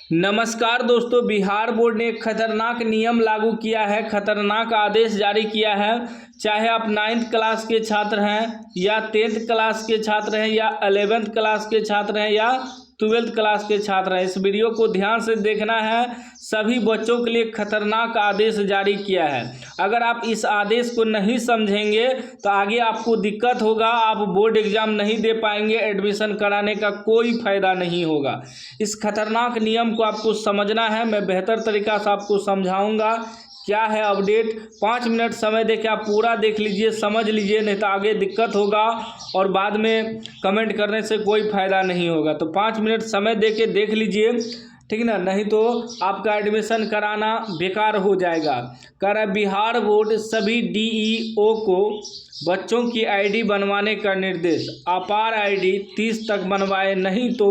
नमस्कार दोस्तों, बिहार बोर्ड ने एक खतरनाक नियम लागू किया है, खतरनाक आदेश जारी किया है। चाहे आप 9th क्लास के छात्र हैं या 10th क्लास के छात्र हैं या 11th क्लास के छात्र हैं या 12th क्लास के छात्र हैं, इस वीडियो को ध्यान से देखना है। सभी बच्चों के लिए खतरनाक आदेश जारी किया है। अगर आप इस आदेश को नहीं समझेंगे तो आगे आपको दिक्कत होगा, आप बोर्ड एग्जाम नहीं दे पाएंगे, एडमिशन कराने का कोई फायदा नहीं होगा। इस खतरनाक नियम को आपको समझना है, मैं बेहतर तरीका से आपको समझाऊंगा क्या है अपडेट। 5 मिनट समय देके आप पूरा देख लीजिए, समझ लीजिए, नहीं तो आगे दिक्कत होगा और बाद में कमेंट करने से कोई फायदा नहीं होगा। तो 5 मिनट समय देके देख लीजिए, ठीक ना, नहीं तो आपका एडमिशन कराना बेकार हो जाएगा। कह रहा है बिहार बोर्ड सभी डीईओ को बच्चों की आईडी बनवाने का निर्देश। अपार आईडी 30 तक बनवाए, नहीं तो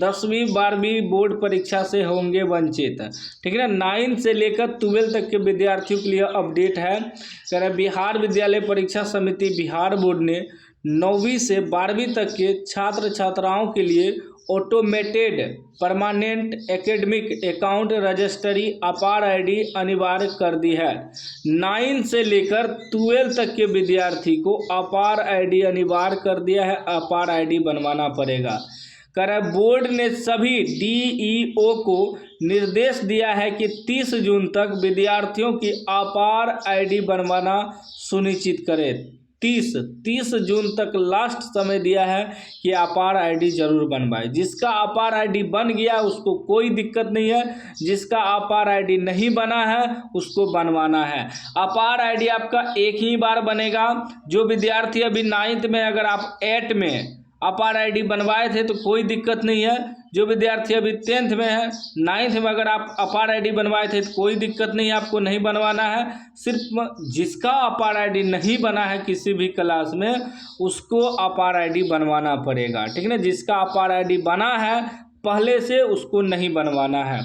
10वीं 12वीं बोर्ड परीक्षा से होंगे वंचित। ठीक है ना, 9 से लेकर 12 तक के विद्यार्थियों के लिए अपडेट है। कह रहे बिहार विद्यालय परीक्षा समिति बिहार बोर्ड ने 9वीं से 12वीं तक के छात्र छात्राओं के लिए automated permanent academic account registry अपार आईडी अनिवार्य कर दी है। 9 से लेकर 12 तक के विद्यार्थी को अपार आईडी अनिवार्य कर दिया है, अपार आईडी बनवाना पड़ेगा। कर बोर्ड ने सभी डीईओ को निर्देश दिया है कि 30 जून तक विद्यार्थियों की अपार आईडी बनवाना सुनिश्चित करें। 30 जून तक लास्ट समय दिया है कि अपार आईडी जरूर बनवाए। जिसका अपार आईडी बन गया उसको कोई दिक्कत नहीं है, जिसका अपार आईडी नहीं बना है उसको बनवाना है। अपार आईडी आपका एक ही बार बनेगा। जो विद्यार्थी अभी 9th में, अगर आप 8 में अपार आईडी बनवाए थे तो कोई दिक्कत नहीं है। जो विद्यार्थी अभी 10th में है, 9th में अगर आप अपार आईडी बनवाए थे तो कोई दिक्कत नहीं है, आपको नहीं बनवाना है। सिर्फ जिसका अपार आईडी नहीं बना है किसी भी क्लास में उसको अपार आईडी बनवाना पड़ेगा। ठीक है ना, जिसका अपार आईडी बना है पहले से उसको नहीं बनवाना है।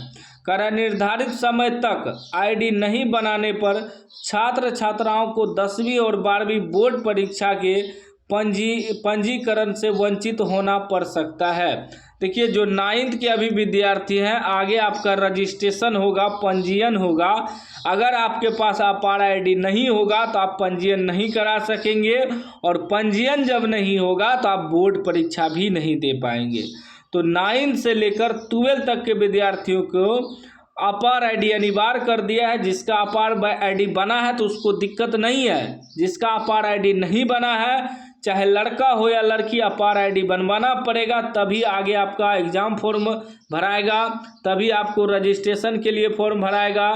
कर निर्धारित समय तक आईडी नहीं बनाने पर छात्र छात्राओं को 10वीं और 12वीं बोर्ड परीक्षा के पंजीकरण से वंचित होना पड़ सकता है। देखिए, जो 9th के अभी विद्यार्थी हैं, आगे आपका रजिस्ट्रेशन होगा, पंजीयन होगा। अगर आपके पास अपार आईडी नहीं होगा तो आप पंजीयन नहीं करा सकेंगे, और पंजीयन जब नहीं होगा तो आप बोर्ड परीक्षा भी नहीं दे पाएंगे। तो 9 से लेकर 12 तक के विद्यार्थियों को अपार आईडी अनिवार्य कर दिया है। जिसका अपार आईडी बना है तो उसको दिक्कत नहीं है, जिसका अपार आईडी नहीं बना है चाहे लड़का हो या लड़की अपार आईडी बनवाना पड़ेगा, तभी आगे आपका एग्ज़ाम फॉर्म भराएगा, तभी आपको रजिस्ट्रेशन के लिए फॉर्म भराएगा।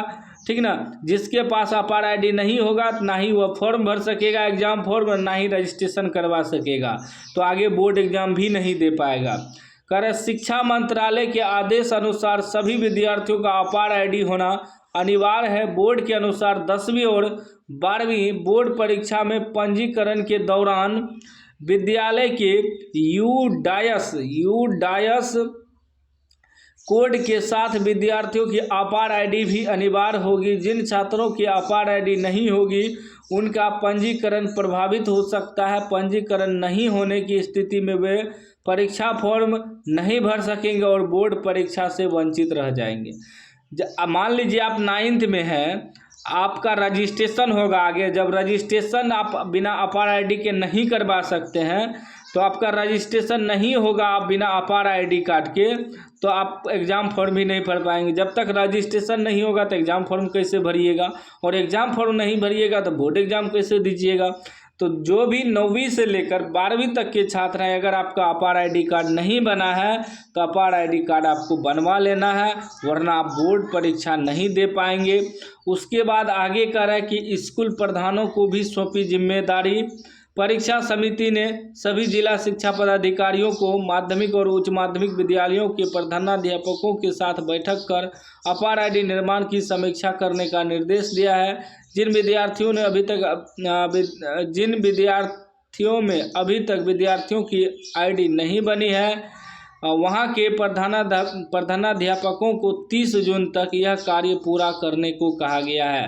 ठीक ना, जिसके पास अपार आईडी नहीं होगा ना ही वह फॉर्म भर सकेगा एग्ज़ाम फॉर्म, ना ही रजिस्ट्रेशन करवा सकेगा, तो आगे बोर्ड एग्ज़ाम भी नहीं दे पाएगा। कर शिक्षा मंत्रालय के आदेश अनुसार सभी विद्यार्थियों का अपार आईडी होना अनिवार्य है। बोर्ड के अनुसार 10वीं और 12वीं बोर्ड परीक्षा में पंजीकरण के दौरान विद्यालय के यूडायस कोड के साथ विद्यार्थियों की अपार आईडी भी अनिवार्य होगी। जिन छात्रों की अपार आईडी नहीं होगी उनका पंजीकरण प्रभावित हो सकता है। पंजीकरण नहीं होने की स्थिति में वे परीक्षा फॉर्म नहीं भर सकेंगे और बोर्ड परीक्षा से वंचित रह जाएंगे। मान लीजिए आप 9th में हैं, आपका रजिस्ट्रेशन होगा आगे। जब रजिस्ट्रेशन आप बिना अपार आईडी के नहीं करवा सकते हैं तो आपका रजिस्ट्रेशन नहीं होगा, आप बिना अपार आईडी कार्ड के, तो आप एग्ज़ाम फॉर्म भी नहीं भर पाएंगे। जब तक रजिस्ट्रेशन नहीं होगा तो एग्ज़ाम फॉर्म कैसे भरिएगा, और एग्ज़ाम फॉर्म नहीं भरिएगा तो बोर्ड एग्ज़ाम कैसे दीजिएगा। तो जो भी 9वीं से लेकर 12वीं तक के छात्र हैं, अगर आपका अपार आईडी कार्ड नहीं बना है तो अपार आईडी कार्ड आपको बनवा लेना है, वरना आप बोर्ड परीक्षा नहीं दे पाएंगे। उसके बाद आगे कह रहा है कि स्कूल प्रधानों को भी सौंपी जिम्मेदारी। परीक्षा समिति ने सभी जिला शिक्षा पदाधिकारियों को माध्यमिक और उच्च माध्यमिक विद्यालयों के प्रधानाध्यापकों के साथ बैठक कर अपार आईडी निर्माण की समीक्षा करने का निर्देश दिया है। जिन विद्यार्थियों में अभी तक विद्यार्थियों की आईडी नहीं बनी है वहाँ के प्रधानाध्यापकों को 30 जून तक यह कार्य पूरा करने को कहा गया है।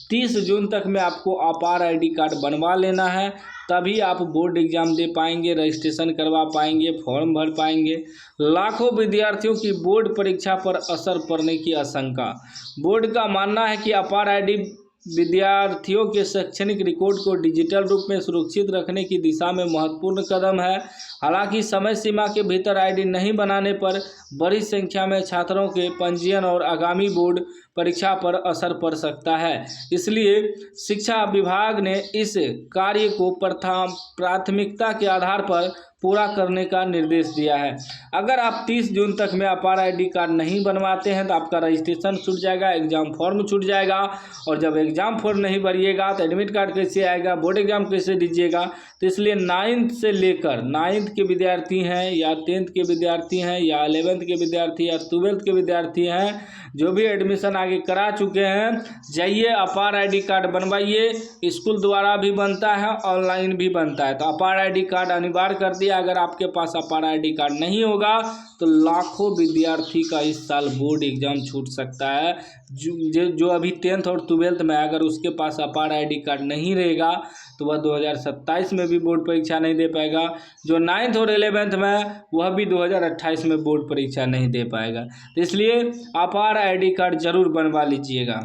30 जून तक में आपको अपार आईडी कार्ड बनवा लेना है, तभी आप बोर्ड एग्ज़ाम दे पाएंगे, रजिस्ट्रेशन करवा पाएंगे, फॉर्म भर पाएंगे। लाखों विद्यार्थियों की बोर्ड परीक्षा पर असर पड़ने की आशंका। बोर्ड का मानना है कि अपार आईडी विद्यार्थियों के शैक्षणिक रिकॉर्ड को डिजिटल रूप में सुरक्षित रखने की दिशा में महत्वपूर्ण कदम है। हालांकि समय सीमा के भीतर आईडी नहीं बनाने पर बड़ी संख्या में छात्रों के पंजीयन और आगामी बोर्ड परीक्षा पर असर पड़ सकता है। इसलिए शिक्षा विभाग ने इस कार्य को प्राथमिकता के आधार पर पूरा करने का निर्देश दिया है। अगर आप 30 जून तक में अपार आईडी कार्ड नहीं बनवाते हैं तो आपका रजिस्ट्रेशन छूट जाएगा, एग्ज़ाम फॉर्म छूट जाएगा, और जब एग्ज़ाम फॉर्म नहीं भरिएगा तो एडमिट कार्ड कैसे आएगा, बोर्ड एग्ज़ाम कैसे दीजिएगा। तो इसलिए 9th से लेकर 9th के विद्यार्थी हैं या 10th के विद्यार्थी हैं या 11th के विद्यार्थी या 12th के विद्यार्थी हैं, जो भी एडमिशन आगे करा चुके हैं, जाइए अपार आईडी कार्ड बनवाइए। स्कूल द्वारा भी बनता है, ऑनलाइन भी बनता है। तो अपार आईडी कार्ड अनिवार्य कर दिया। अगर आपके पास अपार आईडी कार्ड नहीं होगा तो लाखों विद्यार्थी का इस साल बोर्ड एग्ज़ाम छूट सकता है। जो अभी 10th और 12th में, अगर उसके पास अपार आईडी कार्ड नहीं रहेगा तो वह 2027 में भी बोर्ड परीक्षा नहीं दे पाएगा। जो 9th और 11th में, वह भी 2028 में बोर्ड परीक्षा नहीं दे पाएगा। तो इसलिए अपार आईडी कार्ड जरूर बनवा लीजिएगा।